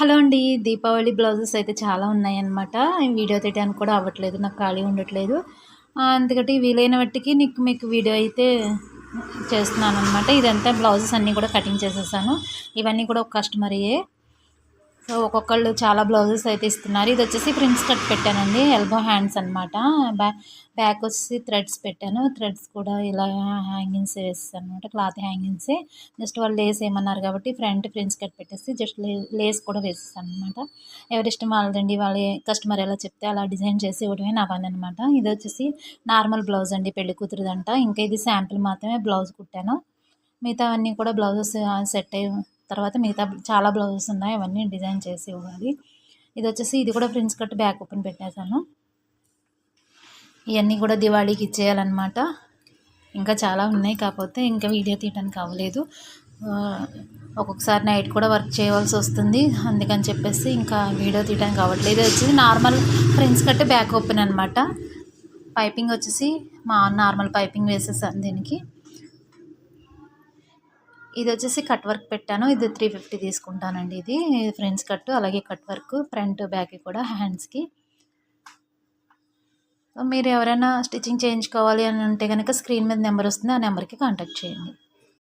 Hello అండి. Deepavali blouses అయితే చాలా ఉన్నాయన్నమాట. వీడియో తీయడానికి కూడా అవ్వట్లేదు. నాకు ఖాళీ ఉండట్లేదు. అందుకటి వీలైన మట్టికి మీకు వీడియో అయితే చేస్తున్నానన్నమాట. ఇదంతా బ్లౌజెస్ అన్నీ కూడా కటింగ్ చేసేసాను. ఇవన్నీ కూడా ఒక కస్టమర్‌యే. సో, ఒక్కొక్కళ్ళు చాలా బ్లౌజెస్ అయితే ఇస్తున్నారు. ఇదొచ్చేసి ప్రిన్స్ కట్ పెట్టానండి. ఎల్బో హ్యాండ్స్ అనమాట. బ్యా బ్యాక్ వచ్చేసి థ్రెడ్స్ పెట్టాను. థ్రెడ్స్ కూడా ఇలా హ్యాంగింగ్స్ వేసేసాననమాట. క్లాత్ హ్యాంగింగ్సే. జస్ట్ వాళ్ళు లేస్ ఏమన్నారు కాబట్టి ఫ్రంట్ ప్రిన్స్ కట్ పెట్టేసి జస్ట్ లేస్ కూడా వేసేసాననమాట. ఎవరిష్టం వాళ్ళదండి. వాళ్ళ కస్టమర్ ఎలా చెప్తే అలా డిజైన్ చేసి ఇవ్వడమే నా పననమాట. ఇదొచ్చేసి నార్మల్ బ్లౌజ్ అండి. పెళ్లి కూతురిదంట. ఇంకా ఇది శాంపిల్ మాత్రమే బ్లౌజ్ కుట్టాను. మిగతావన్నీ కూడా బ్లౌజెస్ సెట్ అయ్యి తర్వాత మిగతా చాలా బ్లౌజెస్ ఉన్నాయి. అవన్నీ డిజైన్ చేసి ఇవ్వాలి. ఇది కూడా ప్రిన్స్ కట్ బ్యాక్ ఓపెన్ పెట్టేశాను. ఇవన్నీ కూడా దివాళీకి ఇచ్చేయాలన్నమాట. ఇంకా చాలా ఉన్నాయి. కాకపోతే ఇంకా వీడియో తీయడానికి అవ్వలేదు. ఒక్కొక్కసారి నైట్ కూడా వర్క్ చేయవలసి వస్తుంది. అందుకని చెప్పేసి ఇంకా వీడియో తీయడానికి అవ్వట్లేదు. ఇది వచ్చేసి normal prince cut back open అనమాట. పైపింగ్ వచ్చేసి నార్మల్ పైపింగ్ వేసేసాను దీనికి. ఇది వచ్చేసి కట్ వర్క్ పెట్టాను. ఇది 350 తీసుకుంటానండి. ఇది ఫ్రంట్స్ కట్ అలాగే కట్ వర్క్ ఫ్రంట్ బ్యాక్ కూడా హ్యాండ్స్కి. మీరు ఎవరైనా స్టిచ్చింగ్ చేయించుకోవాలి అని ఉంటే కనుక స్క్రీన్ మీద నెంబర్ వస్తుంది. ఆ నెంబర్కి కాంటాక్ట్ చేయండి.